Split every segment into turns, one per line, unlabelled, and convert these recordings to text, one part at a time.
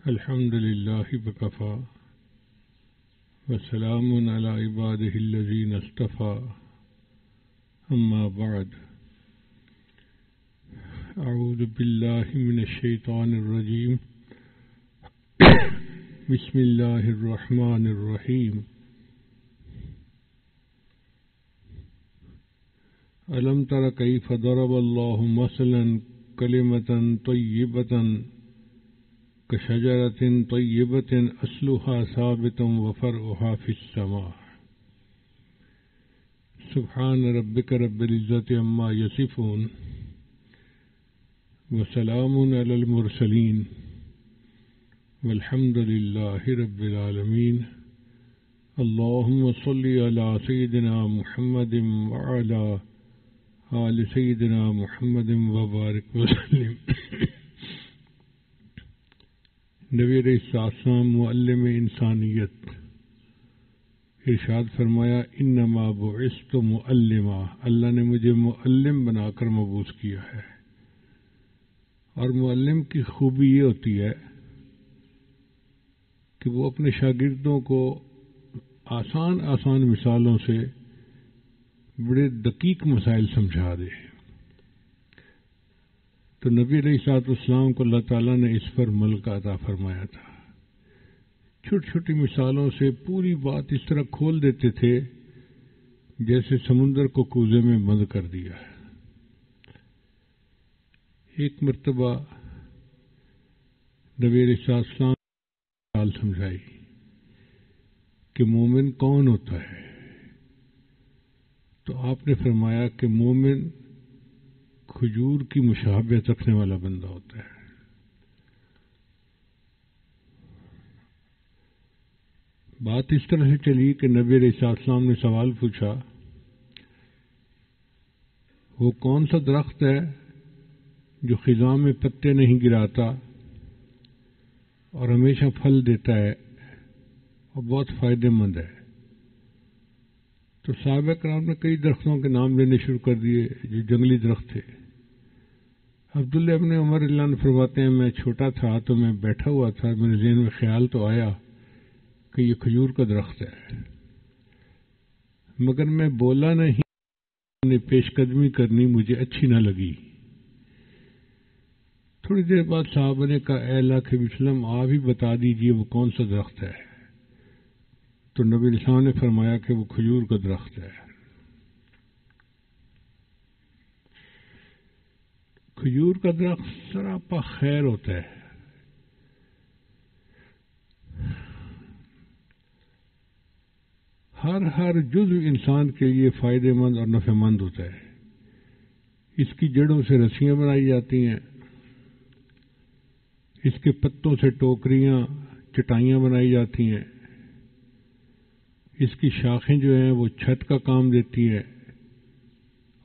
الحمد لله وكفى وسلام على عباده الذين اصطفى أما بعد أعوذ بالله من الشيطان الرجيم بسم الله الرحمن الرحيم ألم تر كيف ضرب الله مثلا كلمة طيبة كشجرة طيبة أصلها ثابت وفرعها في السماء سبحان ربك رب العزة عما يصفون وسلام على المرسلين والحمد لله رب العالمين اللهم صل على سيدنا محمد وعلى آل سيدنا محمد وبارك وسلم نبی علیہ السلام معلم انسانیت ارشاد فرمایا انما بعثت معلما، اللہ نے مجھے معلم بنا کر مبعوث کیا ہے۔ اور معلم کی خوبی یہ ہوتی ہے کہ وہ اپنے شاگردوں کو آسان مثالوں سے بڑے دقیق مسائل سمجھا دے۔ تو نبی علیہ الصلوۃ والسلام کو اللہ تعالیٰ نے اس پر ملکہ عطا فرمایا تھا۔ چھوٹی چھوٹی مثالوں سے پوری بات اس طرح کھول دیتے تھے جیسے سمندر کو کوزے میں بند کر دیا ہے۔ ایک مرتبہ نبی علیہ الصلوۃ والسلام نے مثال سمجھائی کہ مومن کون ہوتا ہے، تو آپ نے فرمایا کہ مومن کھجور کی مشابہت رکھنے والا بندہ ہوتا ہے۔ بات اس طرح سے چلی کہ نبی علیہ السلام نے سوال پوچھا، وہ کون سا درخت ہے جو خزاں میں پتے نہیں گراتا اور ہمیشہ پھل دیتا ہے اور بہت فائدہ مند ہے؟ تو صحابہ کرام نے کئی درختوں کے نام لینے شروع کر دیے جو جنگلی درخت تھے۔ عبداللہ ابن عمر اللہ عنہ فرماتے ہیں میں چھوٹا تھا تو میں بیٹھا ہوا تھا، میرے ذہن میں خیال تو آیا کہ یہ کھجور کا درخت ہے، مگر میں بولا نہیں، نے پیش قدمی کرنی مجھے اچھی نہ لگی۔ تھوڑی دیر بعد صحابہ نے کہا اے اللہ کے وسلم آپ ہی بتا دیجئے وہ کون سا درخت ہے؟ تو نبی علیہ السلام نے فرمایا کہ وہ کھجور کا درخت ہے۔ کھجور کا درخت سراپا خیر ہوتا ہے۔ ہر جزو انسان کے لیے فائدہ مند اور نفع مند ہوتا ہے۔ اس کی جڑوں سے رسیاں بنائی جاتی ہیں، اس کے پتوں سے ٹوکریاں چٹائیاں بنائی جاتی ہیں، اس کی شاخیں جو ہیں وہ چھت کا کام دیتی ہے،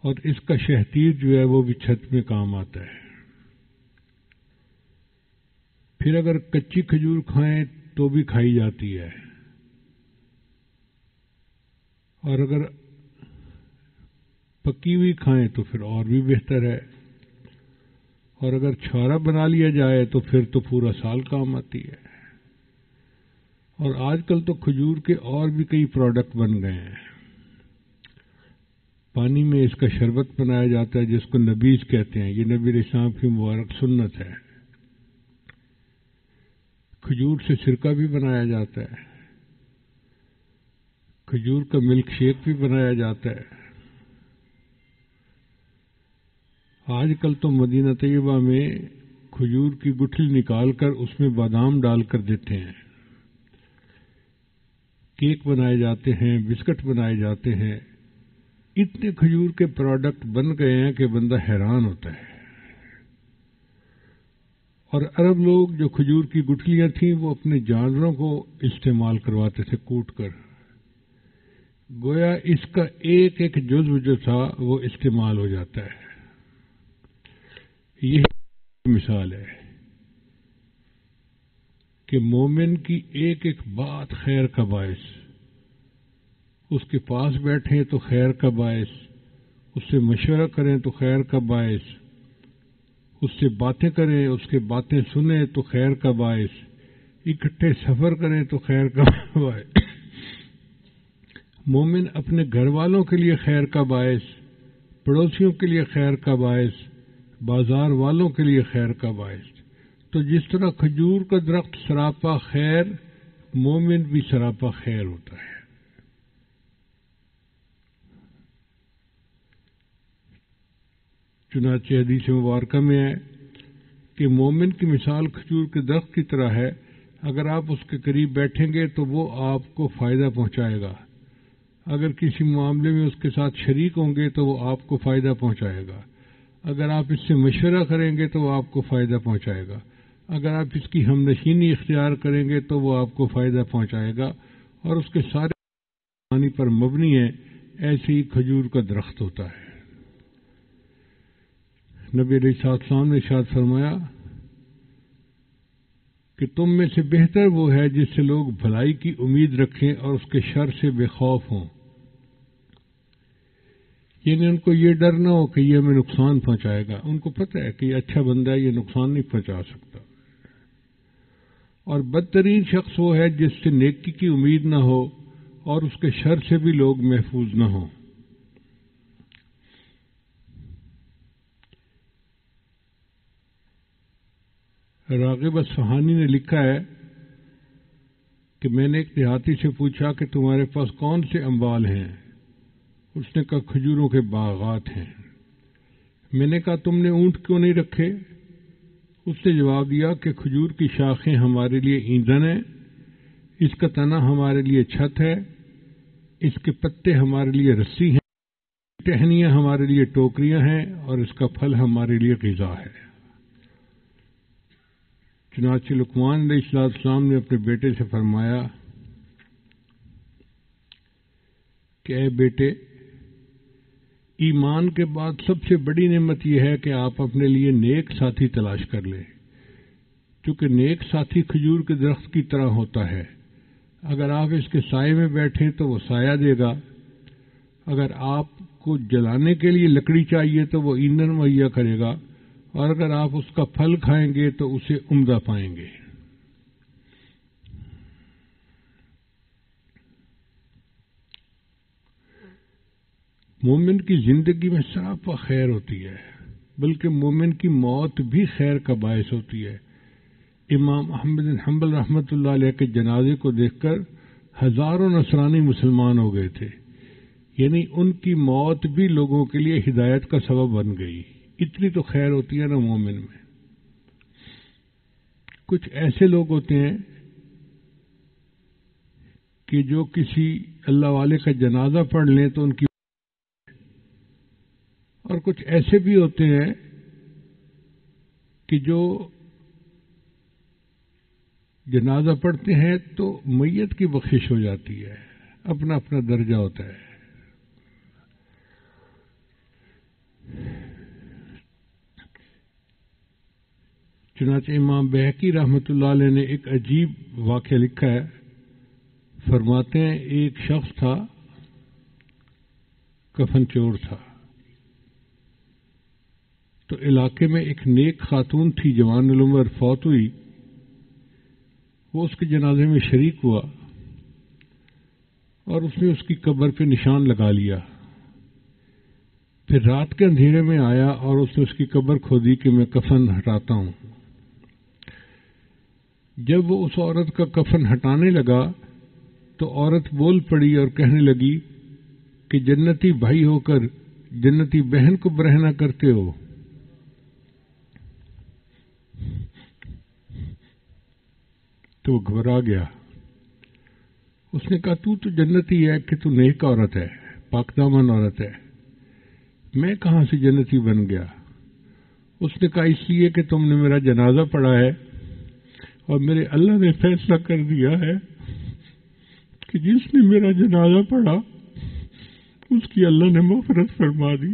اور اس کا شہتیر جو ہے وہ بھی چھت میں کام آتا ہے۔ پھر اگر کچی کھجور کھائیں تو بھی کھائی جاتی ہے، اور اگر پکی ہوئی کھائیں تو پھر اور بھی بہتر ہے، اور اگر چھوارا بنا لیا جائے تو پھر تو پورا سال کام آتی ہے۔ اور آج کل تو کھجور کے اور بھی کئی پروڈکٹ بن گئے ہیں۔ پانی میں اس کا شربت بنایا جاتا ہے جس کو نبیذ کہتے ہیں، یہ نبی علیہ السلام کی مبارک سنت ہے۔ کھجور سے سرکہ بھی بنایا جاتا ہے، کھجور کا ملک شیک بھی بنایا جاتا ہے۔ آج کل تو مدینہ طیبہ میں کھجور کی گٹھلی نکال کر اس میں بادام ڈال کر دیتے ہیں، کیک بنائے جاتے ہیں، بسکٹ بنائے جاتے ہیں۔ اتنے کھجور کے پروڈکٹ بن گئے ہیں کہ بندہ حیران ہوتا ہے۔ اور عرب لوگ جو کھجور کی گٹھلیاں تھیں وہ اپنے جانوروں کو استعمال کرواتے تھے کوٹ کر، گویا اس کا ایک ایک جزو جو تھا وہ استعمال ہو جاتا ہے۔ یہ مثال ہے کہ مومن کی ایک ایک بات خیر کا باعث، اس کے پاس بیٹھیں تو خیر کا باعث، اس سے مشورہ کریں تو خیر کا باعث، اس سے باتیں کریں، اس کے باتیں سنیں تو خیر کا باعث، اکٹھے سفر کریں تو خیر کمائے. مومن اپنے گھر والوں کے لیے خیر کا باعث، پڑوسیوں کے لیے خیر کا باعث، بازار والوں کے لیے خیر کا باعث. تو جس طرح کھجور کا درخت سراپا خیر، مومن بھی سراپا خیر ہوتا ہے. چنانچہ حدیث مبارکہ میں ہے کہ مومن کی مثال کھجور کے درخت کی طرح ہے. اگر آپ اس کے قریب بیٹھیں گے تو وہ آپ کو فائدہ پہنچائے گا. اگر کسی معاملے میں اس کے ساتھ شریک ہوں گے تو وہ آپ کو فائدہ پہنچائے گا. اگر آپ اس سے مشورہ کریں گے تو وہ آپ کو فائدہ پہنچائے گا. اگر آپ اس کی ہمنشینی اختیار کریں گے تو وہ آپ کو فائدہ پہنچائے گا. اور اس کے سارے پانی پر مبنی ہے. ایسے ہی کھجور کا درخت ہوتا ہے. نبی علیہ السلام نے ارشاد فرمایا کہ تم میں سے بہتر وہ ہے جس سے لوگ بھلائی کی امید رکھیں اور اس کے شر سے بے خوف ہوں. یعنی ان کو یہ ڈر نہ ہو کہ یہ ہمیں نقصان پہنچائے گا. ان کو پتہ ہے کہ یہ اچھا بندہ ہے، یہ نقصان نہیں پہنچا سکتا. اور بدترین شخص وہ ہے جس سے نیکی کی امید نہ ہو اور اس کے شر سے بھی لوگ محفوظ نہ ہوں. راغب اصفہانی نے لکھا ہے کہ میں نے ایک دیہاتی سے پوچھا کہ تمہارے پاس کون سے اموال ہیں؟ اس نے کہا کھجوروں کے باغات ہیں. میں نے کہا تم نے اونٹ کیوں نہیں رکھے؟ اس نے جواب دیا کہ کھجور کی شاخیں ہمارے لیے ایندھن ہیں، اس کا تنا ہمارے لیے چھت ہے، اس کے پتے ہمارے لیے رسی ہیں، ٹہنیاں ہمارے لیے ٹوکریاں ہیں، اور اس کا پھل ہمارے لیے غذا ہے. چنانچہ لقمان علیہ السلام نے اپنے بیٹے سے فرمایا کہ اے بیٹے، ایمان کے بعد سب سے بڑی نعمت یہ ہے کہ آپ اپنے لیے نیک ساتھی تلاش کر لیں، کیونکہ نیک ساتھی کھجور کے درخت کی طرح ہوتا ہے. اگر آپ اس کے سائے میں بیٹھیں تو وہ سایہ دے گا. اگر آپ کو جلانے کے لیے لکڑی چاہیے تو وہ ایندھن مہیا کرے گا. اور اگر آپ اس کا پھل کھائیں گے تو اسے عمدہ پائیں گے. مومن کی زندگی میں سراپا خیر ہوتی ہے، بلکہ مومن کی موت بھی خیر کا باعث ہوتی ہے. امام احمد بن حنبل رحمۃ اللہ علیہ کے جنازے کو دیکھ کر ہزاروں نصرانی مسلمان ہو گئے تھے. یعنی ان کی موت بھی لوگوں کے لیے ہدایت کا سبب بن گئی. اتنی تو خیر ہوتی ہے نا مومن میں. کچھ ایسے لوگ ہوتے ہیں کہ جو کسی اللہ والے کا جنازہ پڑھ لیں تو ان کی، اور کچھ ایسے بھی ہوتے ہیں کہ جو جنازہ پڑھتے ہیں تو میت کی بخشش ہو جاتی ہے. اپنا اپنا درجہ ہوتا ہے. چنانچہ امام بہقی رحمۃ اللہ علیہ نے ایک عجیب واقعہ لکھا ہے. فرماتے ہیں ایک شخص تھا، کفن چور تھا. تو علاقے میں ایک نیک خاتون تھی، جوان العمر، فوت ہوئی. وہ اس کے جنازے میں شریک ہوا اور اس نے اس کی قبر پہ نشان لگا لیا. پھر رات کے اندھیرے میں آیا اور اس نے اس کی قبر کھودی کہ میں کفن ہٹاتا ہوں. جب وہ اس عورت کا کفن ہٹانے لگا تو عورت بول پڑی اور کہنے لگی کہ جنتی بھائی ہو کر جنتی بہن کو برہنہ کرتے ہو. تو وہ گھبرا گیا. اس نے کہا تو جنتی ہے کہ تو نیک عورت ہے، پاک دامن عورت ہے، میں کہاں سے جنتی بن گیا؟ اس نے کہا اس لیے کہ تم نے میرا جنازہ پڑھا ہے اور میرے اللہ نے فیصلہ کر دیا ہے کہ جس نے میرا جنازہ پڑھا اس کی اللہ نے مغفرت فرما دی.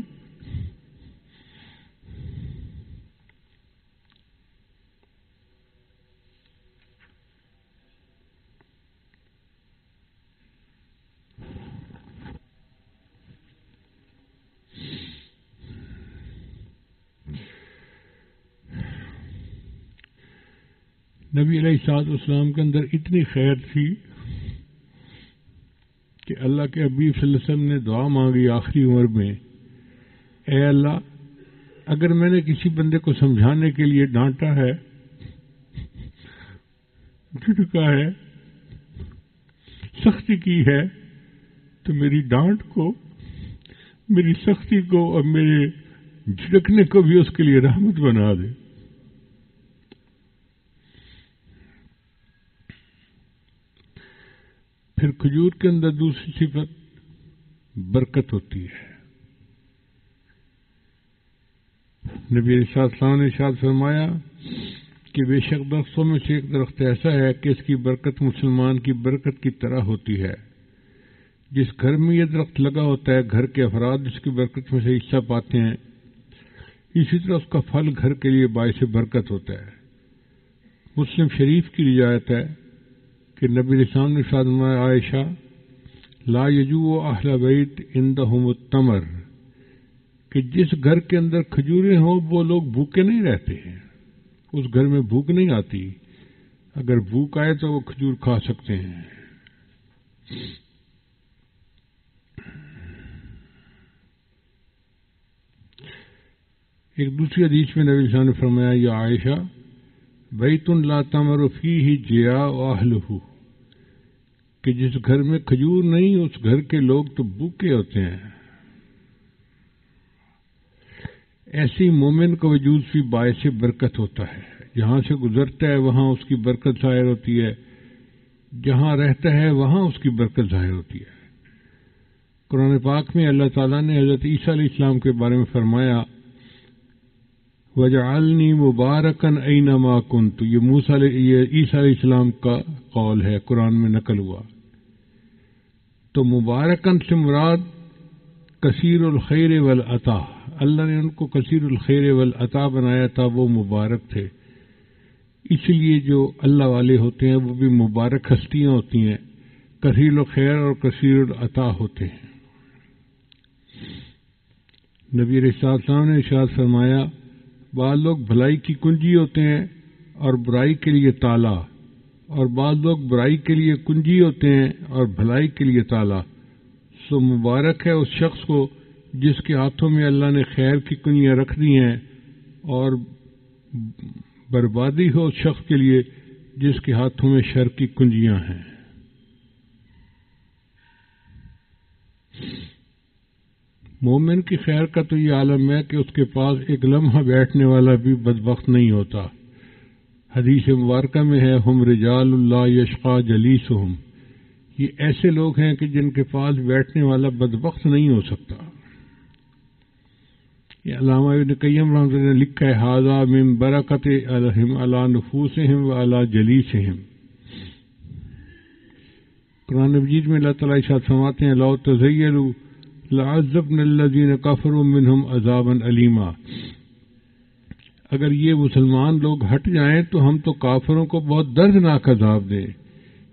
نبی علیہ الصلوۃ والسلام کے اندر اتنی خیر تھی کہ اللہ کے حبیب صلی اللہ علیہ وسلم نے دعا مانگی آخری عمر میں، اے اللہ اگر میں نے کسی بندے کو سمجھانے کے لیے ڈانٹا ہے، جھٹکا ہے، سختی کی ہے، تو میری ڈانٹ کو، میری سختی کو اور میرے جھٹکنے کو بھی اس کے لیے رحمت بنا دے۔ پھر کھجور کے اندر دوسری صفت برکت ہوتی ہے۔ نبی علیہ السلام نے ارشاد فرمایا کہ بے شک درختوں میں سے ایک درخت ایسا ہے کہ اس کی برکت مسلمان کی برکت کی طرح ہوتی ہے۔ جس گھر میں یہ درخت لگا ہوتا ہے گھر کے افراد اس کی برکت میں سے حصہ پاتے ہیں، اسی طرح اس کا پھل گھر کے لیے باعث برکت ہوتا ہے۔ مسلم شریف کی روایت ہے کہ نبی علیہ السلام نے ارشاد فرمایا، عائشہ لا یجوع اہل بیت عندہم التمر، کہ جس گھر کے اندر کھجوریں ہوں وہ لوگ بھوکے نہیں رہتے ہیں، اس گھر میں بھوک نہیں آتی، اگر بھوک آئے تو وہ کھجور کھا سکتے ہیں۔ ایک دوسری حدیث میں نبی صلی اللہ علیہ وسلم نے فرمایا، یا عائشہ بیت لا تمر فیہ جیاع اہلہ، کہ جس گھر میں کھجور نہیں اس گھر کے لوگ تو بھوکے ہوتے ہیں۔ ایسی مومن کا وجود بھی باعث برکت ہوتا ہے، جہاں سے گزرتا ہے وہاں اس کی برکت ظاہر ہوتی ہے، جہاں رہتا ہے وہاں اس کی برکت ظاہر ہوتی ہے۔ قرآن پاک میں اللہ تعالیٰ نے حضرت عیسیٰ علیہ السلام کے بارے میں فرمایا، وَجَعَلْنِي مُبَارَكًا أَيْنَمَا كُنْتُ، یہ عیسیٰ علیہ السلام کا قول ہے، قرآن میں نقل ہوا۔ تو مبارکن سے مراد کثیر الخیر والعطا، اللہ نے ان کو کثیر الخیر والعطا بنایا تھا، وہ مبارک تھے۔ اس لیے جو اللہ والے ہوتے ہیں وہ بھی مبارک ہستیاں ہوتی ہیں، کثیر الخیر اور کثیر العطا ہوتے ہیں۔ نبی علیہ السلام نے ارشاد فرمایا، بعض لوگ بھلائی کی کنجی ہوتے ہیں اور برائی کے لیے تالا، اور بعض لوگ برائی کے لیے کنجی ہوتے ہیں اور بھلائی کے لیے تالا۔ سو مبارک ہے اس شخص کو جس کے ہاتھوں میں اللہ نے خیر کی کنجیاں رکھ دی ہیں، اور بربادی ہو اس شخص کے لیے جس کے ہاتھوں میں شر کی کنجیاں ہیں۔ مومن کی خیر کا تو یہ عالم ہے کہ اس کے پاس ایک لمحہ بیٹھنے والا بھی بدبخت نہیں ہوتا۔ حدیث مبارکہ میں ہے، ہم رجال اللہ یشقى جلیسہم، یہ ایسے لوگ ہیں کہ جن کے پاس بیٹھنے والا بدبخت نہیں ہو سکتا۔ یہ علامہ ابن قیم رحمۃ اللہ نے لکھا ہے، ھذا من برکت علیہم علی نفوسہم وعلی جلیسہم۔ قرآن مجید میں اللہ تعالیٰ ارشاد فرماتے ہیں، لو تزیلوا لعذبنا الذین کفروا منہم عذابا علیما، اگر یہ مسلمان لوگ ہٹ جائیں تو ہم تو کافروں کو بہت دردناک عذاب دیں،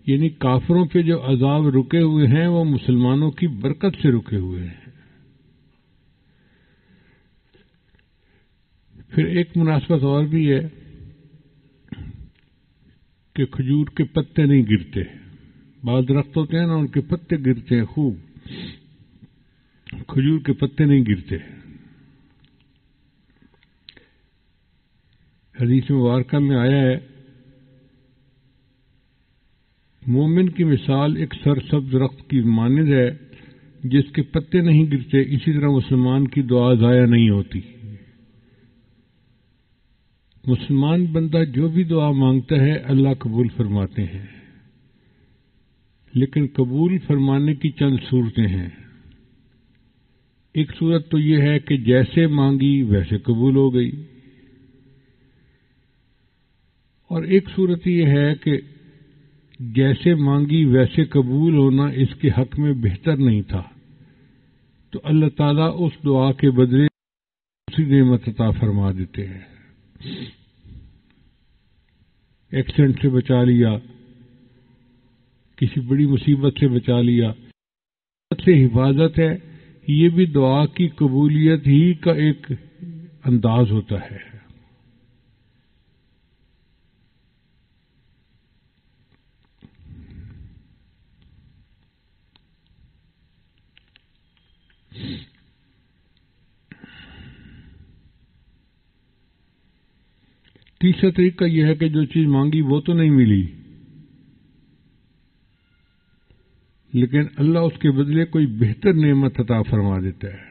یعنی کافروں پہ جو عذاب رکے ہوئے ہیں وہ مسلمانوں کی برکت سے رکے ہوئے ہیں۔ پھر ایک مناسبت اور بھی ہے کہ کھجور کے پتے نہیں گرتے، بعض درخت ہوتے ہیں نا ان کے پتے گرتے ہیں خوب، کھجور کے پتے نہیں گرتے۔ حدیث مبارکہ میں آیا ہے، مومن کی مثال ایک سرسبز درخت کی مانند ہے جس کے پتے نہیں گرتے، اسی طرح مسلمان کی دعا ضائع نہیں ہوتی۔ مسلمان بندہ جو بھی دعا مانگتا ہے اللہ قبول فرماتے ہیں، لیکن قبول فرمانے کی چند صورتیں ہیں۔ ایک صورت تو یہ ہے کہ جیسے مانگی ویسے قبول ہو گئی، اور ایک صورت یہ ہے کہ جیسے مانگی ویسے قبول ہونا اس کے حق میں بہتر نہیں تھا، تو اللہ تعالیٰ اس دعا کے بدلے دوسری نعمت عطا فرما دیتے ہیں۔ ایکسیڈنٹ سے بچا لیا، کسی بڑی مصیبت سے بچا لیا، سے حفاظت ہے، یہ بھی دعا کی قبولیت ہی کا ایک انداز ہوتا ہے۔ تیسرا طریقہ یہ ہے کہ جو چیز مانگی وہ تو نہیں ملی، لیکن اللہ اس کے بدلے کوئی بہتر نعمت عطا فرما دیتا ہے۔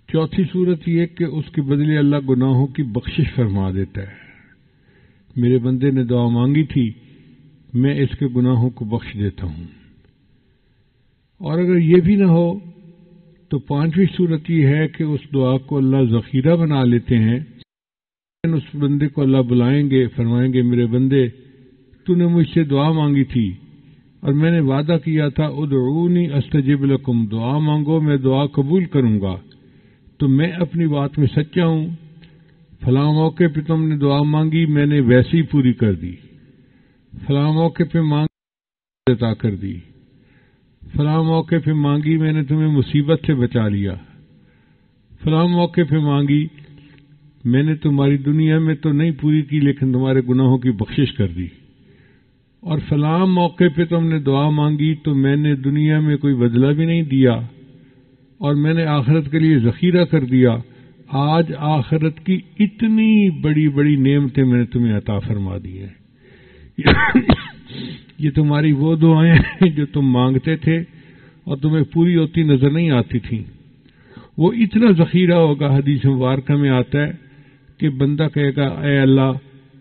چوتھی صورت یہ کہ اس کے بدلے اللہ گناہوں کی بخشش فرما دیتا ہے۔ میرے بندے نے دعا مانگی تھی، میں اس کے گناہوں کو بخش دیتا ہوں۔ اور اگر یہ بھی نہ ہو تو پانچویں صورت یہ ہے کہ اس دعا کو اللہ ذخیرہ بنا لیتے ہیں۔ اس بندے کو اللہ بلائیں گے، فرمائیں گے میرے بندے تو نے مجھ سے دعا مانگی تھی اور میں نے وعدہ کیا تھا ادعونی استجب لکم، دعا مانگو میں دعا قبول کروں گا، تو میں اپنی بات میں سچا ہوں۔ فلاں موقع پہ تم نے دعا مانگی، میں نے ویسے ہی پوری کر دی۔ فلاں موقع پہ مانگی عطا کر دی۔ فلاں موقع پہ مانگی میں نے تمہیں مصیبت سے بچا لیا۔ فلاں موقع پہ مانگی میں نے تمہاری دنیا میں تو نہیں پوری کی لیکن تمہارے گناہوں کی بخشش کر دی۔ اور فلاں موقع پہ تم نے دعا مانگی تو میں نے دنیا میں کوئی بدلہ بھی نہیں دیا اور میں نے آخرت کے لیے ذخیرہ کر دیا۔ آج آخرت کی اتنی بڑی بڑی نعمتیں میں نے تمہیں عطا فرما دی ہیں۔ یہ تمہاری وہ دعائیں ہیں جو تم مانگتے تھے اور تمہیں پوری ہوتی نظر نہیں آتی تھیں۔ وہ اتنا ذخیرہ ہوگا، حدیث مبارکہ میں آتا ہے کہ بندہ کہے گا اے اللہ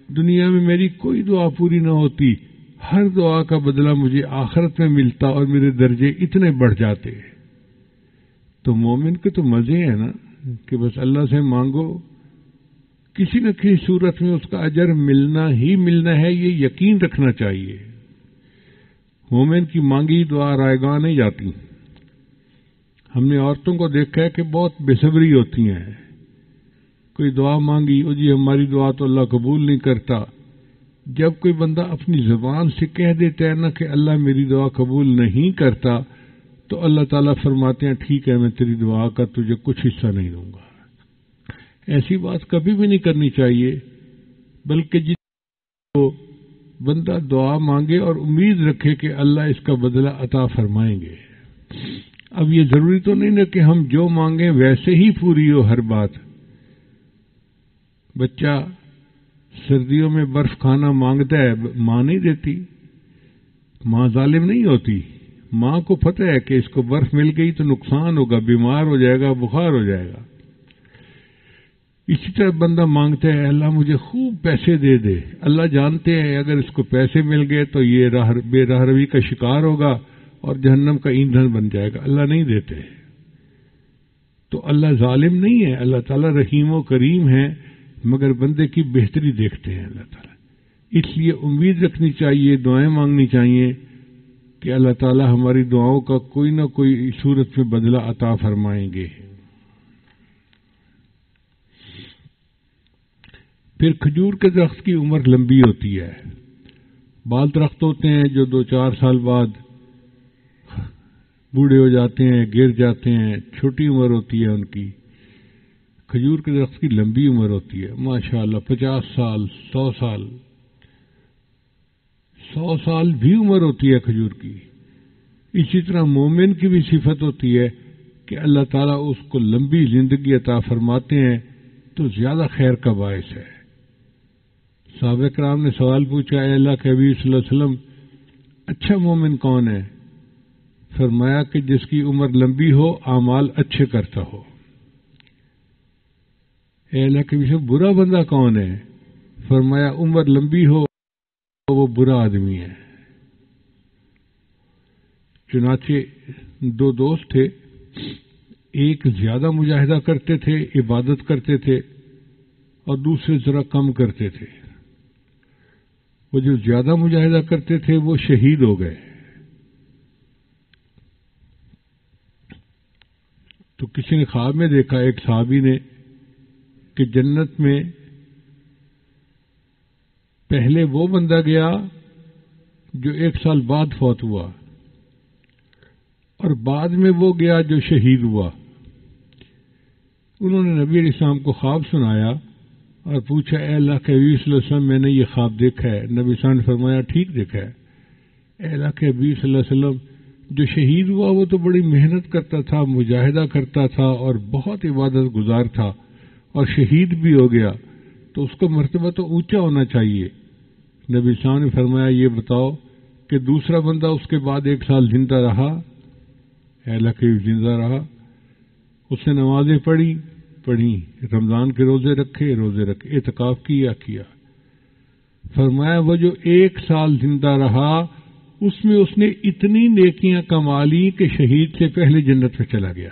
دنیا میں میری کوئی دعا پوری نہ ہوتی، ہر دعا کا بدلہ مجھے آخرت میں ملتا اور میرے درجے اتنے بڑھ جاتے۔ تو مومن کے تو مزے ہیں نا کہ بس اللہ سے مانگو، کسی نہ کسی صورت میں اس کا اجر ملنا ہی ملنا ہے، یہ یقین رکھنا چاہیے۔ مومن کی مانگی دعا رائگاں نہیں جاتی۔ ہم نے عورتوں کو دیکھا ہے کہ بہت بے صبری ہوتی ہیں، کوئی دعا مانگی او جی ہماری دعا تو اللہ قبول نہیں کرتا۔ جب کوئی بندہ اپنی زبان سے کہہ دیتا ہے نا کہ اللہ میری دعا قبول نہیں کرتا تو اللہ تعالیٰ فرماتے ہیں ٹھیک ہے میں تیری دعا کا تجھے کچھ حصہ نہیں دوں گا۔ ایسی بات کبھی بھی نہیں کرنی چاہیے، بلکہ جس کو بندہ دعا مانگے اور امید رکھے کہ اللہ اس کا بدلہ عطا فرمائیں گے۔ اب یہ ضروری تو نہیں نا کہ ہم جو مانگیں ویسے ہی پوری ہو ہر بات۔ بچہ سردیوں میں برف کھانا مانگتا ہے، ماں نہیں دیتی، ماں ظالم نہیں ہوتی، ماں کو پتہ ہے کہ اس کو برف مل گئی تو نقصان ہوگا، بیمار ہو جائے گا، بخار ہو جائے گا۔ اسی طرح بندہ مانگتا ہے اللہ مجھے خوب پیسے دے دے، اللہ جانتے ہیں اگر اس کو پیسے مل گئے تو یہ بے راہ روی کا شکار ہوگا اور جہنم کا ایندھن بن جائے گا، اللہ نہیں دیتے۔ تو اللہ ظالم نہیں ہے، اللہ تعالیٰ رحیم و کریم ہے، مگر بندے کی بہتری دیکھتے ہیں اللہ تعالیٰ۔ اس لیے امید رکھنی چاہیے، دعائیں مانگنی چاہیے کہ اللہ تعالیٰ ہماری دعاؤں کا کوئی نہ کوئی صورت میں بدلہ عطا فرمائیں گے۔ پھر کھجور کے درخت کی عمر لمبی ہوتی ہے۔ بعض درخت ہوتے ہیں جو 2-4 سال بعد بوڑھے ہو جاتے ہیں، گر جاتے ہیں، چھوٹی عمر ہوتی ہے ان کی۔ کھجور کے درخت کی لمبی عمر ہوتی ہے، ماشاءاللہ 50 سال، 100 سال، 100 سال بھی عمر ہوتی ہے کھجور کی۔ اسی طرح مومن کی بھی صفت ہوتی ہے کہ اللہ تعالیٰ اس کو لمبی زندگی عطا فرماتے ہیں تو زیادہ خیر کا باعث ہے۔ صحابہ کرام نے سوال پوچھا اے اللہ کے حبیب صلی اللہ علیہ وسلم اچھا مومن کون ہے؟ فرمایا کہ جس کی عمر لمبی ہو، اعمال اچھے کرتا ہو۔ اے اللہ کے حبیب برا بندہ کون ہے؟ فرمایا عمر لمبی ہو وہ برا آدمی ہے۔ چنانچہ 2 دوست تھے، ایک زیادہ مجاہدہ کرتے تھے، عبادت کرتے تھے، اور دوسرے ذرا کم کرتے تھے۔ وہ جو زیادہ مجاہدہ کرتے تھے وہ شہید ہو گئے۔ تو کسی نے خواب میں دیکھا، ایک صحابی نے، کہ جنت میں پہلے وہ بندہ گیا جو 1 سال بعد فوت ہوا، اور بعد میں وہ گیا جو شہید ہوا۔ انہوں نے نبی علیہ السلام کو خواب سنایا اور پوچھا اے اللہ کے حبیب صلی اللہ علیہ وسلم میں نے یہ خواب دیکھا ہے۔ نبی صلی اللہ علیہ وسلم نے فرمایا ٹھیک دیکھا ہے۔ اے اللہ کے حبیب صلی اللہ علیہ وسلم جو شہید ہوا وہ تو بڑی محنت کرتا تھا، مجاہدہ کرتا تھا اور بہت عبادت گزار تھا، اور شہید بھی ہو گیا تو اس کا مرتبہ تو اونچا ہونا چاہیے۔ نبی صاحب نے فرمایا یہ بتاؤ کہ دوسرا بندہ اس کے بعد 1 سال زندہ رہا، اہل قریب زندہ رہا، اس نے نمازیں پڑھی، رمضان کے روزے رکھے، اعتکاف کیا، فرمایا وہ جو 1 سال زندہ رہا اس میں اس نے اتنی نیکیاں کما لی کہ شہید سے پہلے جنت میں چلا گیا۔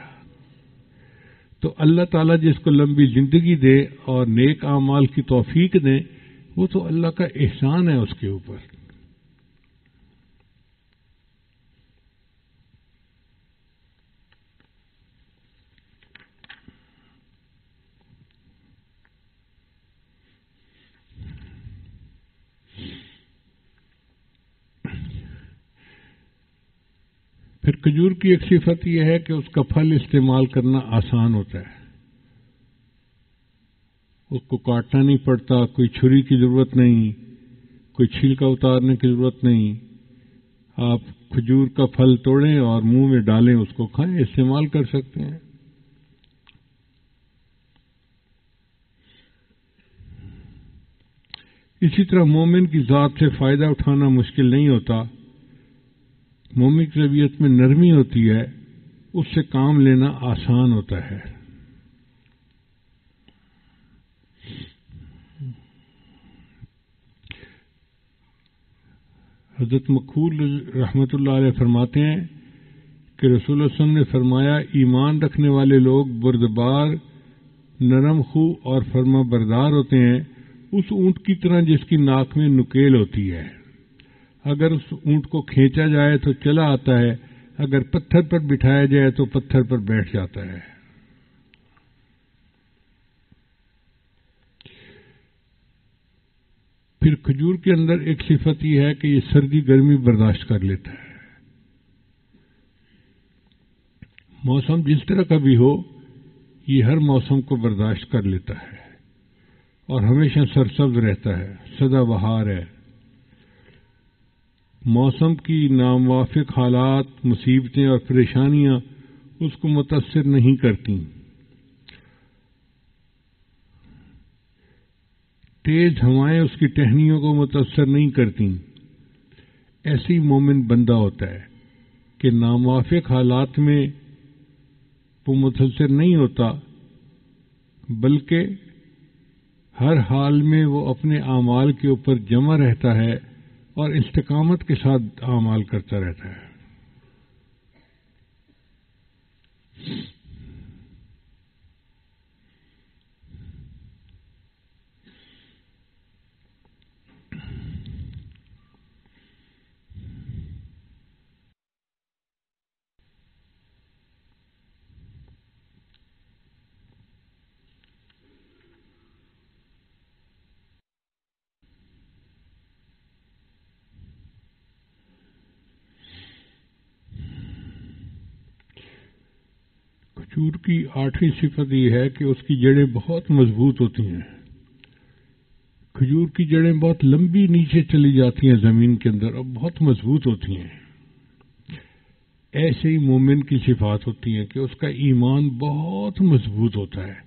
تو اللہ تعالیٰ جس کو لمبی زندگی دے اور نیک اعمال کی توفیق دے، وہ تو اللہ کا احسان ہے اس کے اوپر۔ پھر کھجور کی ایک صفت یہ ہے کہ اس کا پھل استعمال کرنا آسان ہوتا ہے، اس کو کاٹنا نہیں پڑتا، کوئی چھری کی ضرورت نہیں، کوئی چھلکا اتارنے کی ضرورت نہیں۔ آپ کھجور کا پھل توڑیں اور منہ میں ڈالیں، اس کو کھائیں، استعمال کر سکتے ہیں۔ اسی طرح مومن کی ذات سے فائدہ اٹھانا مشکل نہیں ہوتا، مومن کی طبیعت میں نرمی ہوتی ہے، اس سے کام لینا آسان ہوتا ہے۔ حضرت مقبول رحمۃ اللہ علیہ فرماتے ہیں کہ رسول اللہ صلی اللہ علیہ وسلم نے فرمایا ایمان رکھنے والے لوگ بردبار، نرم خو اور فرما بردار ہوتے ہیں، اس اونٹ کی طرح جس کی ناک میں نکیل ہوتی ہے، اگر اس اونٹ کو کھینچا جائے تو چلا آتا ہے، اگر پتھر پر بٹھایا جائے تو پتھر پر بیٹھ جاتا ہے۔ پھر کھجور کے اندر ایک صفت یہ ہے کہ یہ سردی گرمی برداشت کر لیتا ہے، موسم جس طرح کا بھی ہو یہ ہر موسم کو برداشت کر لیتا ہے اور ہمیشہ سرسبز رہتا ہے، سدا بہار ہے۔ موسم کی ناموافق حالات، مصیبتیں اور پریشانیاں اس کو متاثر نہیں کرتی، تیز ہوائیں اس کی ٹہنیوں کو متاثر نہیں کرتی۔ ایسی مومن بندہ ہوتا ہے کہ ناموافق حالات میں وہ متاثر نہیں ہوتا، بلکہ ہر حال میں وہ اپنے اعمال کے اوپر جمع رہتا ہے اور استقامت کے ساتھ اعمال کرتا رہتا ہے۔ کھجور کی 8ویں صفت یہ ہے کہ اس کی جڑیں بہت مضبوط ہوتی ہیں۔ کھجور کی جڑیں بہت لمبی نیچے چلی جاتی ہیں زمین کے اندر اور بہت مضبوط ہوتی ہیں۔ ایسے ہی مومن کی صفات ہوتی ہیں کہ اس کا ایمان بہت مضبوط ہوتا ہے۔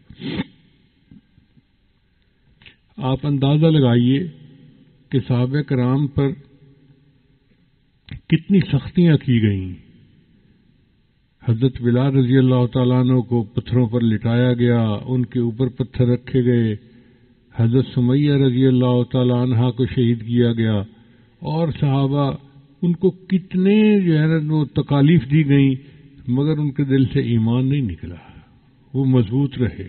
آپ اندازہ لگائیے کہ صحابہ کرام پر کتنی سختیاں کی گئیں۔ حضرت بلال رضی اللہ تعالیٰ عنہ کو پتھروں پر لٹایا گیا، ان کے اوپر پتھر رکھے گئے، حضرت سمیہ رضی اللہ تعالیٰ عنہ کو شہید کیا گیا، اور صحابہ ان کو کتنے جو ہے نا وہ تکالیف دی گئیں، مگر ان کے دل سے ایمان نہیں نکلا، وہ مضبوط رہے۔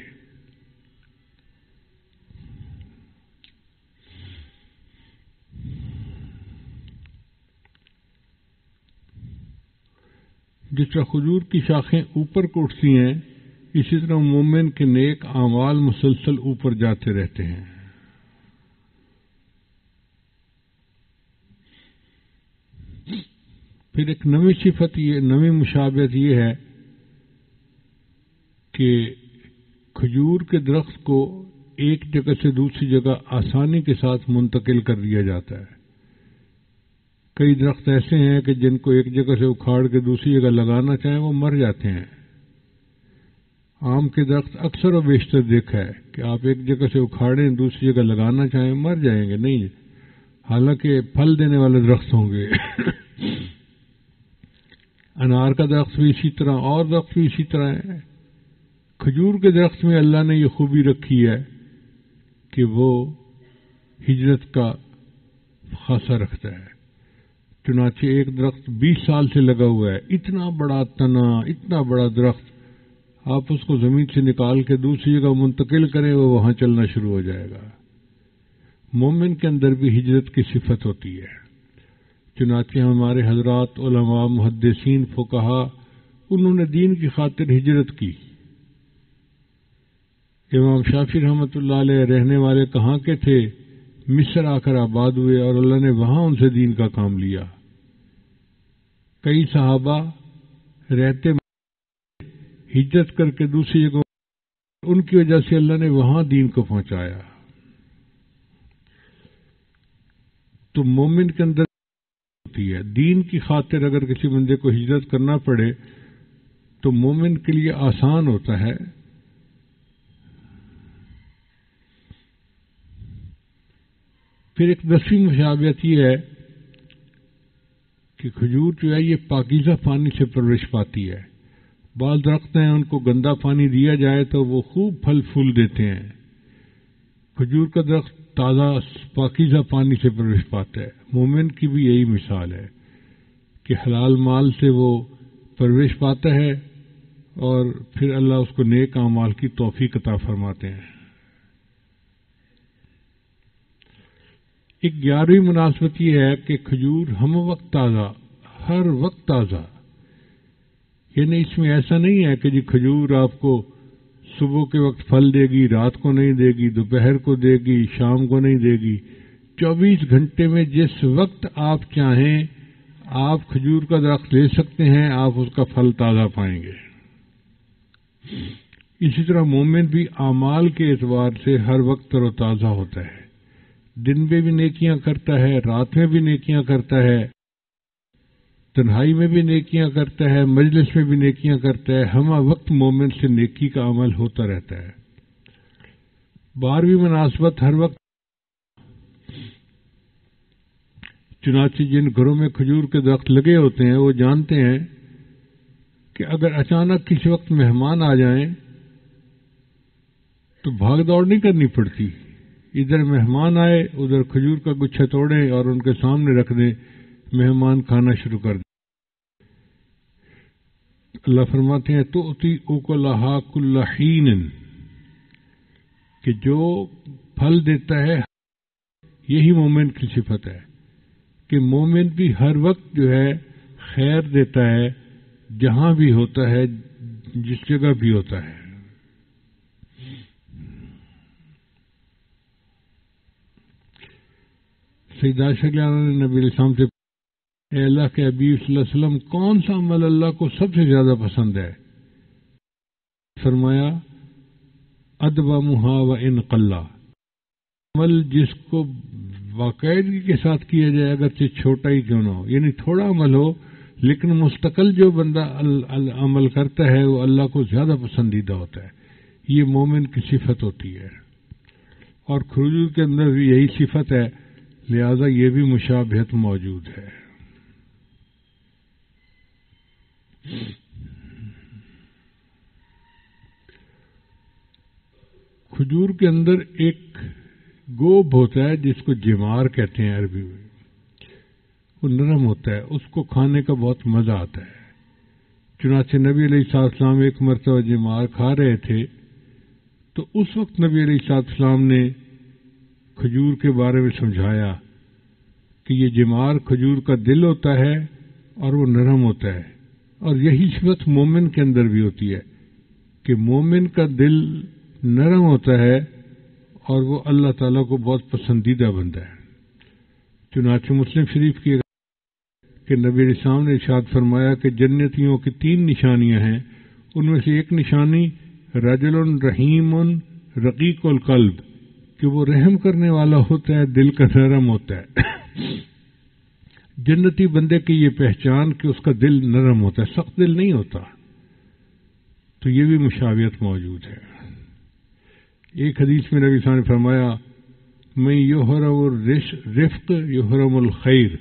جس طرح کھجور کی شاخیں اوپر کو اٹھتی ہیں، اسی طرح مومن کے نیک اعمال مسلسل اوپر جاتے رہتے ہیں۔ پھر ایک نئی صفت یہ، نئی مشابہت یہ ہے کہ کھجور کے درخت کو ایک جگہ سے دوسری جگہ آسانی کے ساتھ منتقل کر دیا جاتا ہے۔ کئی درخت ایسے ہیں کہ جن کو ایک جگہ سے اکھاڑ کے دوسری جگہ لگانا چاہیں وہ مر جاتے ہیں. آم کے درخت اکثر و بیشتر دیکھا ہے کہ آپ ایک جگہ سے اکھاڑیں دوسری جگہ لگانا چاہیں مر جائیں گے نہیں، حالانکہ پھل دینے والے درخت ہوں گے. انار کا درخت بھی اسی طرح، اور درخت بھی اسی طرح ہے. کھجور کے درخت میں اللہ نے یہ خوبی رکھی ہے کہ وہ ہجرت کا خاصہ رکھتا ہے. چنانچہ ایک درخت 20 سال سے لگا ہوا ہے، اتنا بڑا تنا، اتنا بڑا درخت، آپ اس کو زمین سے نکال کے دوسری جگہ منتقل کریں وہ وہاں چلنا شروع ہو جائے گا. مومن کے اندر بھی ہجرت کی صفت ہوتی ہے. چنانچہ ہمارے حضرات علماء محدثین فقہا انہوں نے دین کی خاطر ہجرت کی. امام شافعی رحمۃ اللہ علیہ رہنے والے کہاں کے تھے؟ مصر آ کر آباد ہوئے اور اللہ نے وہاں ان سے دین کا کام لیا. کئی صحابہ رہتے ہجرت کر کے دوسری جگہ، ان کی وجہ سے اللہ نے وہاں دین کو پہنچایا. تو مومن کے اندر ہوتی ہے دین کی خاطر اگر کسی بندے کو ہجرت کرنا پڑے تو مومن کے لیے آسان ہوتا ہے. پھر ایک 10ویں مشابہت یہ ہے کہ کھجور جو ہے یہ پاکیزہ پانی سے پرورش پاتی ہے. بعض درخت ہیں ان کو گندا پانی دیا جائے تو وہ خوب پھل پھول دیتے ہیں. کھجور کا درخت تازہ پاکیزہ پانی سے پرورش پاتا ہے. مومن کی بھی یہی مثال ہے کہ حلال مال سے وہ پرورش پاتا ہے اور پھر اللہ اس کو نیک اعمال کی توفیق عطا فرماتے ہیں. ایک 11ویں مناسبت یہ ہے کہ کھجور ہم وقت تازہ، ہر وقت تازہ. یعنی اس میں ایسا نہیں ہے کہ جی کھجور آپ کو صبح کے وقت پھل دے گی، رات کو نہیں دے گی، دوپہر کو دے گی، شام کو نہیں دے گی. 24 گھنٹے میں جس وقت آپ چاہیں آپ کھجور کا درخت لے سکتے ہیں، آپ اس کا پھل تازہ پائیں گے. اسی طرح مومن بھی اعمال کے اعتبار سے ہر وقت تر و تازہ ہوتا ہے. دن میں بھی نیکیاں کرتا ہے، رات میں بھی نیکیاں کرتا ہے، تنہائی میں بھی نیکیاں کرتا ہے، مجلس میں بھی نیکیاں کرتا ہے. ہمہ وقت مومن سے نیکی کا عمل ہوتا رہتا ہے. 12ویں مناسبت ہر وقت. چنانچہ جن گھروں میں کھجور کے درخت لگے ہوتے ہیں وہ جانتے ہیں کہ اگر اچانک کسی وقت مہمان آ جائیں تو بھاگ دوڑ نہیں کرنی پڑتی. ادھر مہمان آئے ادھر کھجور کا گچھا توڑیں اور ان کے سامنے رکھ دیں، مہمان کھانا شروع کر دیں. اللہ فرماتے ہیں تؤتی اکلھا کل حین، کہ جو پھل دیتا ہے یہی مومن کی صفت ہے کہ مومن بھی ہر وقت جو ہے خیر دیتا ہے، جہاں بھی ہوتا ہے، جس جگہ بھی ہوتا ہے. سیدہ عائشہ رضی اللہ عنہا نے نبی علیہ السلام سے اے اللہ کے حبیب صلی اللہ علیہ وسلم کون سا عمل اللہ کو سب سے زیادہ پسند ہے؟ فرمایا ادومھا وان قل، عمل جس کو باقاعدگی کے ساتھ کیا جائے اگرچہ چھوٹا ہی کیوں نہ ہو. یعنی تھوڑا عمل ہو لیکن مستقل جو بندہ عمل کرتا ہے وہ اللہ کو زیادہ پسندیدہ ہوتا ہے. یہ مومن کی صفت ہوتی ہے اور کھجور کے اندر بھی یہی صفت ہے، لہذا یہ بھی مشابہت موجود ہے. کھجور کے اندر ایک گوبھ ہوتا ہے جس کو جمار کہتے ہیں عربی میں، وہ نرم ہوتا ہے، اس کو کھانے کا بہت مزہ آتا ہے. چنانچہ نبی علیہ السلام ایک مرتبہ جمار کھا رہے تھے تو اس وقت نبی علیہ السلام نے کھجور کے بارے میں سمجھایا کہ یہ جمار کھجور کا دل ہوتا ہے اور وہ نرم ہوتا ہے. اور یہی صفت مومن کے اندر بھی ہوتی ہے کہ مومن کا دل نرم ہوتا ہے اور وہ اللہ تعالیٰ کو بہت پسندیدہ بندہ ہے. چنانچہ مسلم شریف کی کہ نبی علیہ السلام نے ارشاد فرمایا کہ جنتیوں کی 3 نشانیاں ہیں، ان میں سے ایک نشانی رجل رحیم رقیق القلب، کہ وہ رحم کرنے والا ہوتا ہے، دل کا نرم ہوتا ہے. جنتی بندے کی یہ پہچان کہ اس کا دل نرم ہوتا ہے، سخت دل نہیں ہوتا، تو یہ بھی مشابہت موجود ہے۔ ایک حدیث میں نبی صلی اللہ علیہ وسلم نے فرمایا میں یحرم الرفق یحرم الخیر،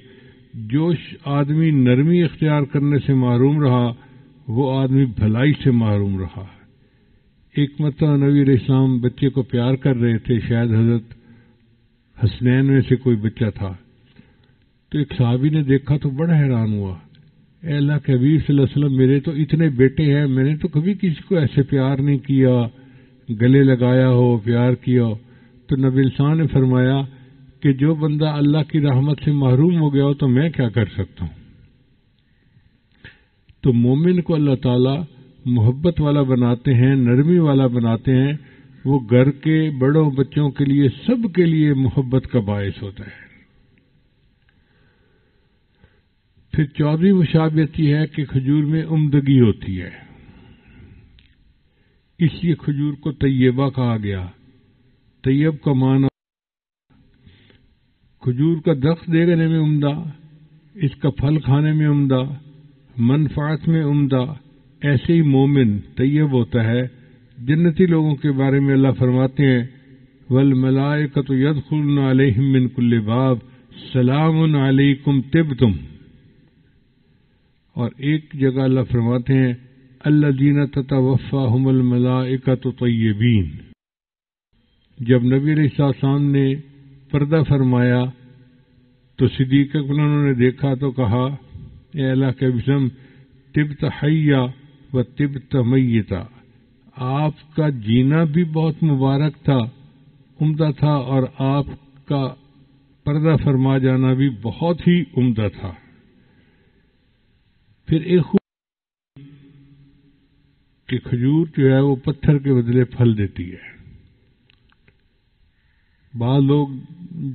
جو آدمی نرمی اختیار کرنے سے محروم رہا وہ آدمی بھلائی سے محروم رہا۔ ایک مرتبہ نبی علیہ السلام بچے کو پیار کر رہے تھے، شاید حضرت حسنین میں سے کوئی بچہ تھا، تو ایک صحابی نے دیکھا تو بڑا حیران ہوا، اے اللہ کے حبیب صلی اللہ علیہ وسلم میرے تو اتنے بیٹے ہیں، میں نے تو کبھی کسی کو ایسے پیار نہیں کیا، گلے لگایا ہو، پیار کیا ہو۔ تو نبی السلام نے فرمایا کہ جو بندہ اللہ کی رحمت سے محروم ہو گیا ہو تو میں کیا کر سکتا ہوں۔ تو مومن کو اللہ تعالیٰ محبت والا بناتے ہیں، نرمی والا بناتے ہیں، وہ گھر کے بڑوں بچوں کے لیے سب کے لیے محبت کا باعث ہوتا ہے۔ پھر 14ویں مشابہت یہ ہے کہ کھجور میں عمدگی ہوتی ہے، اس لیے کھجور کو طیبہ کہا گیا۔ طیب کا معنی کھجور کا درخت دیکھنے میں عمدہ، اس کا پھل کھانے میں عمدہ، منفعت میں عمدہ، ایسے ہی مومن طیب ہوتا ہے۔ جنتی لوگوں کے بارے میں اللہ فرماتے ہیں والملائکۃ یدخلون علیہم من کل باب سلام علیکم طبتم، اور ایک جگہ اللہ فرماتے ہیں الذین تتوفاہم الملائکۃ طیبین۔ جب نبی علیہ السلام نے پردہ فرمایا تو صدیق اکبر انہوں نے دیکھا تو کہا اے اللہ کے وسلم طبت حیا و طبت میتا، آپ کا جینا بھی بہت مبارک تھا، عمدہ تھا، اور آپ کا پردہ فرما جانا بھی بہت ہی عمدہ تھا۔ پھر ایک خوب کہ کھجور جو ہے وہ پتھر کے بدلے پھل دیتی ہے۔ بعض لوگ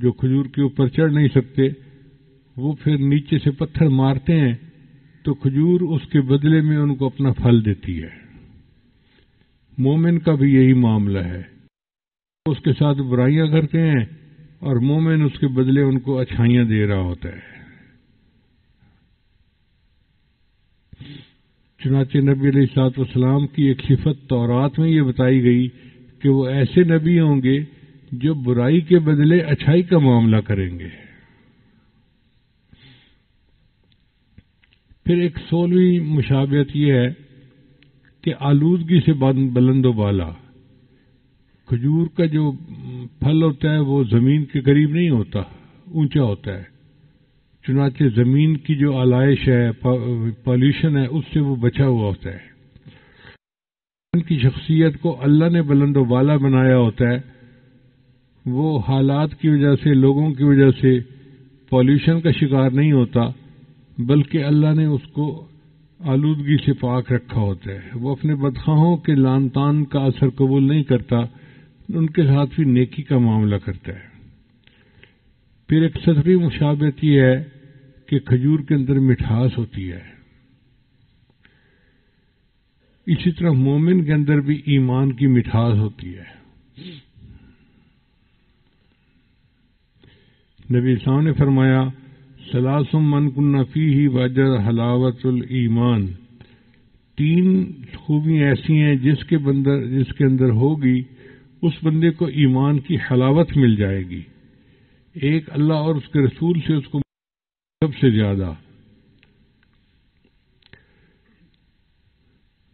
جو کھجور کے اوپر چڑھ نہیں سکتے وہ پھر نیچے سے پتھر مارتے ہیں تو کھجور اس کے بدلے میں ان کو اپنا پھل دیتی ہے۔ مومن کا بھی یہی معاملہ ہے، اس کے ساتھ برائیاں کرتے ہیں اور مومن اس کے بدلے ان کو اچھائیاں دے رہا ہوتا ہے۔ چنانچہ نبی علیہ الصلوۃ والسلام کی ایک صفت تورات میں یہ بتائی گئی کہ وہ ایسے نبی ہوں گے جو برائی کے بدلے اچھائی کا معاملہ کریں گے۔ پھر ایک 16ویں مشابہت یہ ہے کہ آلودگی سے بلند و بالا۔ کھجور کا جو پھل ہوتا ہے وہ زمین کے قریب نہیں ہوتا، اونچا ہوتا ہے، چنانچہ زمین کی جو آلائش ہے، پالیوشن ہے، اس سے وہ بچا ہوا ہوتا ہے۔ ان کی شخصیت کو اللہ نے بلند و بالا بنایا ہوتا ہے، وہ حالات کی وجہ سے، لوگوں کی وجہ سے پالیوشن کا شکار نہیں ہوتا، بلکہ اللہ نے اس کو آلودگی سے پاک رکھا ہوتا ہے۔ وہ اپنے بدخواہوں کے لان تان کا اثر قبول نہیں کرتا، ان کے ساتھ بھی نیکی کا معاملہ کرتا ہے۔ پھر ایک 17ویں مشابہت یہ ہے کہ کھجور کے اندر مٹھاس ہوتی ہے۔ اسی طرح مومن کے اندر بھی ایمان کی مٹھاس ہوتی ہے۔ نبی اسلام نے فرمایا ثلاث من کن فیہ وجد حلاوت الایمان، 3 خوبیاں ایسی ہیں جس کے اندر ہوگی اس بندے کو ایمان کی حلاوت مل جائے گی۔ ایک اللہ اور اس کے رسول سے اس کو سب سے زیادہ،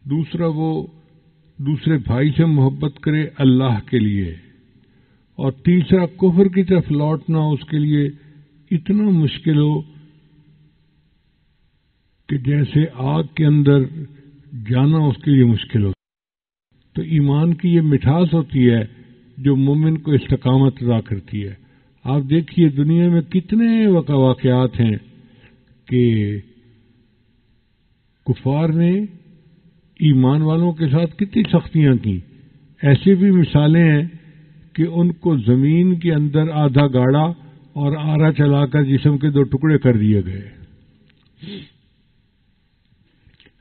دوسرا وہ دوسرے بھائی سے محبت کرے اللہ کے لیے، اور تیسرا کفر کی طرف لوٹنا اس کے لیے اتنا مشکل ہو کہ جیسے آگ کے اندر جانا اس کے لیے مشکل ہو۔ تو ایمان کی یہ مٹھاس ہوتی ہے جو مومن کو استقامت عطا کرتی ہے۔ آپ دیکھیے دنیا میں کتنے واقعات ہیں کہ کفار نے ایمان والوں کے ساتھ کتنی سختیاں کی۔ ایسی بھی مثالیں ہیں کہ ان کو زمین کے اندر آدھا گاڑا اور آرا چلا کر جسم کے 2 ٹکڑے کر دیے گئے۔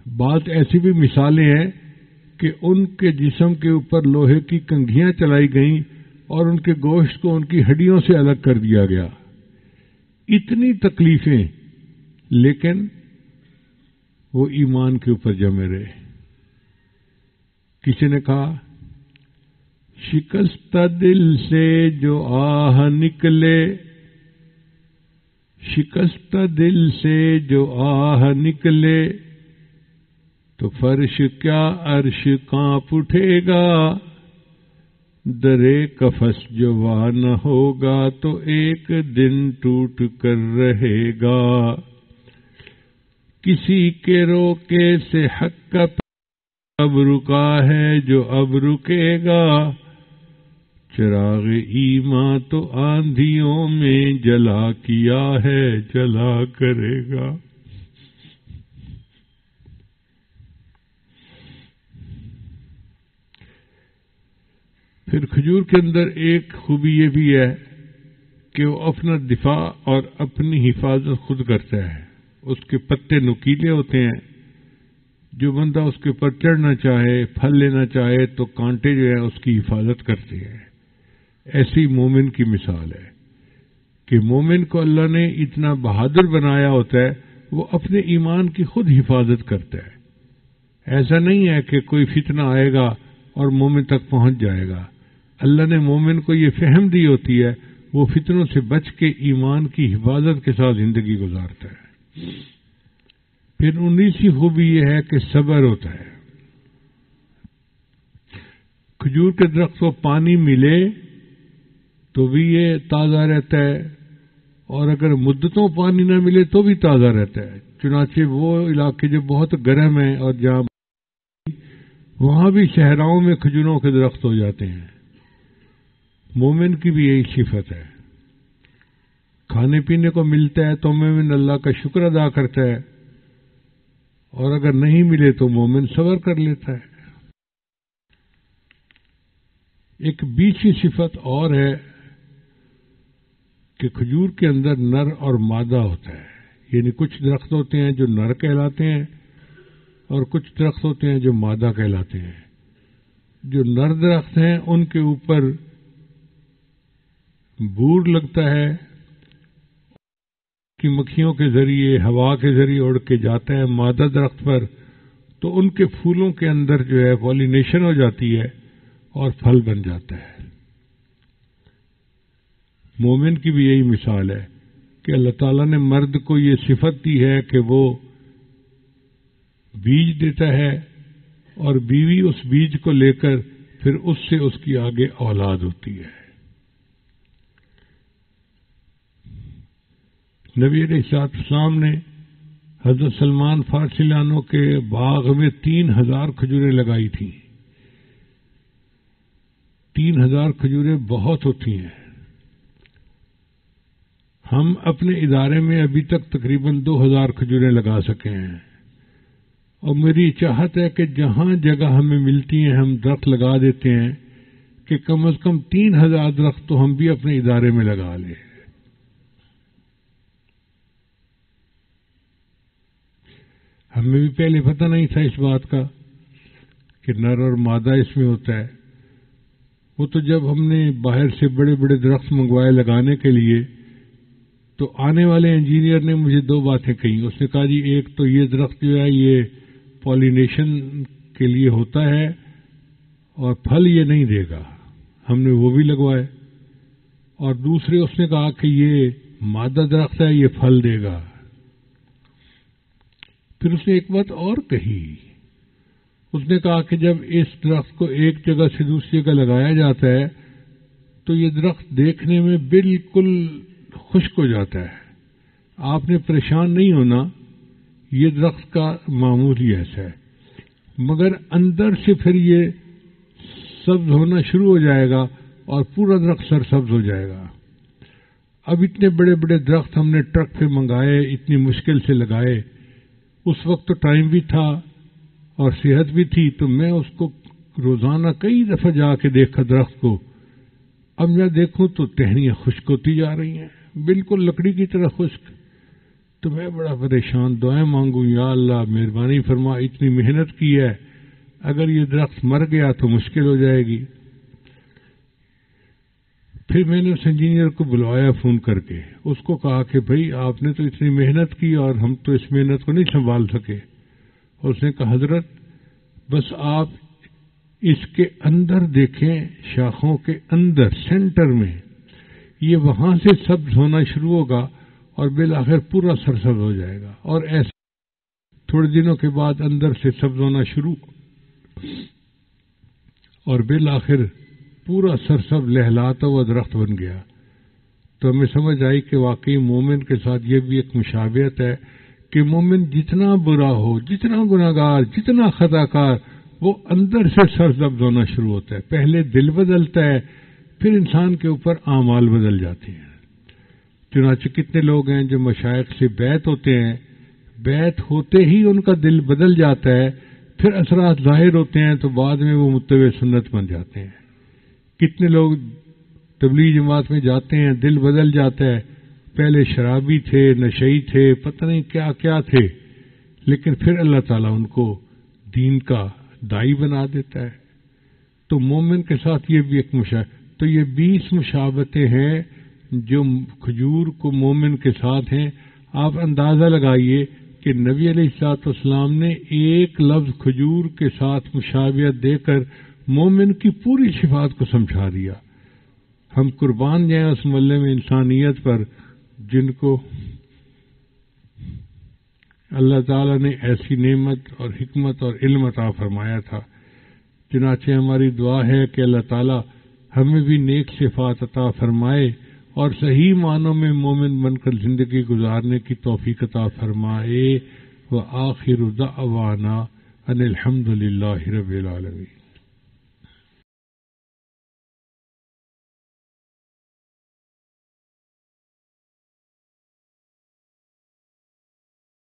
بات ایسی بھی مثالیں ہیں کہ ان کے جسم کے اوپر لوہے کی کنگھیاں چلائی گئیں اور ان کے گوشت کو ان کی ہڈیوں سے الگ کر دیا گیا۔ اتنی تکلیفیں لیکن وہ ایمان کے اوپر جمے رہے. کسی نے کہا شکستہ دل سے جو آہ نکلے، شکستہ دل سے جو آہ نکلے تو فرش کیا عرش کانپ اٹھے گا، درے قفس جو وا نہ ہوگا تو ایک دن ٹوٹ کر رہے گا. کسی کے روکے سے حق کا اب رکا ہے جو اب رکے گا، چراغ ایمان تو آندھیوں میں جلا کیا ہے جلا کرے گا. پھر کھجور کے اندر ایک خوبی یہ بھی ہے کہ وہ اپنا دفاع اور اپنی حفاظت خود کرتا ہے. اس کے پتے نکیلے ہوتے ہیں، جو بندہ اس کے پر چڑھنا چاہے پھل لینا چاہے تو کانٹے جو ہیں اس کی حفاظت کرتے ہیں. ایسی مومن کی مثال ہے کہ مومن کو اللہ نے اتنا بہادر بنایا ہوتا ہے، وہ اپنے ایمان کی خود حفاظت کرتا ہے. ایسا نہیں ہے کہ کوئی فتنہ آئے گا اور مومن تک پہنچ جائے گا. اللہ نے مومن کو یہ فہم دی ہوتی ہے، وہ فتنوں سے بچ کے ایمان کی حفاظت کے ساتھ زندگی گزارتا ہے. پھر 19ویں خوبی یہ ہے کہ صبر ہوتا ہے. کھجور کے درخت کو پانی ملے تو بھی یہ تازہ رہتا ہے، اور اگر مدتوں پانی نہ ملے تو بھی تازہ رہتا ہے. چنانچہ وہ علاقے جو بہت گرم ہیں اور جہاں وہاں بھی صحراؤں میں کھجوروں کے درخت ہو جاتے ہیں. مومن کی بھی یہی صفت ہے. کھانے پینے کو ملتا ہے تو مومن اللہ کا شکر ادا کرتا ہے، اور اگر نہیں ملے تو مومن صبر کر لیتا ہے. ایک 20ویں صفت اور ہے کہ کھجور کے اندر نر اور مادہ ہوتا ہے. یعنی کچھ درخت ہوتے ہیں جو نر کہلاتے ہیں اور کچھ درخت ہوتے ہیں جو مادہ کہلاتے ہیں. جو نر درخت ہیں ان کے اوپر بور لگتا ہے، کی مکھیوں کے ذریعے ہوا کے ذریعے اڑ کے جاتا ہے. مادہ درخت پر تو ان کے پھولوں کے اندر جو ہے پولینیشن ہو جاتی ہے اور پھل بن جاتا ہے. مومن کی بھی یہی مثال ہے کہ اللہ تعالیٰ نے مرد کو یہ صفت دی ہے کہ وہ بیج دیتا ہے اور بیوی اس بیج کو لے کر پھر اس سے اس کی آگے اولاد ہوتی ہے. نبی علیہ السلام نے حضرت سلمان فارسی لانوں کے باغ میں 3000 کھجوریں لگائی تھیں. 3000 کھجوریں بہت ہوتی ہیں. ہم اپنے ادارے میں ابھی تک تقریباً 2000 کھجوریں لگا سکے ہیں، اور میری چاہت ہے کہ جہاں جگہ ہمیں ملتی ہیں ہم درخت لگا دیتے ہیں کہ کم از کم 3000 درخت تو ہم بھی اپنے ادارے میں لگا لیں. ہمیں بھی پہلے پتہ نہیں تھا اس بات کا کہ نر اور مادہ اس میں ہوتا ہے. وہ تو جب ہم نے باہر سے بڑے بڑے درخت منگوائے لگانے کے لیے تو آنے والے انجینئر نے مجھے 2 باتیں کہیں. اس نے کہا جی ایک تو یہ درخت جو ہے یہ پولینیشن کے لیے ہوتا ہے اور پھل یہ نہیں دے گا. ہم نے وہ بھی لگوائے. اور دوسرے اس نے کہا کہ یہ مادہ درخت ہے یہ پھل دے گا. پھر اس نے ایک بات اور کہی. اس نے کہا کہ جب اس درخت کو ایک جگہ سے دوسری جگہ لگایا جاتا ہے تو یہ درخت دیکھنے میں بالکل خشک ہو جاتا ہے. آپ نے پریشان نہیں ہونا، یہ درخت کا معمول ہی ایسا ہے، مگر اندر سے پھر یہ سبز ہونا شروع ہو جائے گا اور پورا درخت سرسبز ہو جائے گا. اب اتنے بڑے بڑے درخت ہم نے ٹرک پہ منگائے، اتنی مشکل سے لگائے. اس وقت تو ٹائم بھی تھا اور صحت بھی تھی، تو میں اس کو روزانہ کئی دفعہ جا کے دیکھا درخت کو. اب میں دیکھوں تو ٹہنیاں خشک ہوتی جا رہی ہیں، بالکل لکڑی کی طرح خشک. تو میں بڑا پریشان، دعائیں مانگوں یا اللہ مہربانی فرما، اتنی محنت کی ہے، اگر یہ درخت مر گیا تو مشکل ہو جائے گی. پھر میں نے اس انجینئر کو بلوایا فون کر کے، اس کو کہا کہ بھائی آپ نے تو اتنی محنت کی اور ہم تو اس محنت کو نہیں سنبھال سکے. اور اس نے کہا حضرت بس آپ اس کے اندر دیکھیں، شاخوں کے اندر سینٹر میں، یہ وہاں سے سبز ہونا شروع ہوگا اور بالآخر پورا سرسبز ہو جائے گا، اور ایسے تھوڑے دنوں کے بعد اندر سے سبز ہونا شروع اور بالآخر پورا سرسبز لہلاتا ہوا درخت بن گیا. تو ہمیں سمجھ آئی کہ واقعی مومن کے ساتھ یہ بھی ایک مشابہت ہے کہ مومن جتنا برا ہو، جتنا گناہگار، جتنا خطا کار، وہ اندر سے سرسبز ہونا شروع ہوتا ہے. پہلے دل بدلتا ہے، پھر انسان کے اوپر اعمال بدل جاتے ہیں. چنانچہ کتنے لوگ ہیں جو مشائخ سے بیعت ہوتے ہیں، بیعت ہوتے ہی ان کا دل بدل جاتا ہے، پھر اثرات ظاہر ہوتے ہیں تو بعد میں وہ متبع سنت بن جاتے ہیں. کتنے لوگ تبلیغ جماعت میں جاتے ہیں، دل بدل جاتا ہے، پہلے شرابی تھے، نشئی تھے، پتہ نہیں کیا کیا تھے، لیکن پھر اللہ تعالیٰ ان کو دین کا دائی بنا دیتا ہے. تو مومن کے ساتھ یہ بھی ایک تو یہ 20 مشابہتیں ہیں جو کھجور کو مومن کے ساتھ ہیں. آپ اندازہ لگائیے کہ نبی علیہ الصلوۃ والسلام نے ایک لفظ کھجور کے ساتھ مشابہت دے کر مومن کی پوری صفات کو سمجھا دیا. ہم قربان جائیں اس ملے میں انسانیت پر جن کو اللہ تعالیٰ نے ایسی نعمت اور حکمت اور علم عطا فرمایا تھا. چنانچہ ہماری دعا ہے کہ اللہ تعالیٰ ہمیں بھی نیک صفات عطا فرمائے اور صحیح معنوں میں مومن بن کر زندگی گزارنے کی توفیق عطا فرمائے. وآخر دعوانا ان الحمد للہ رب العالمین.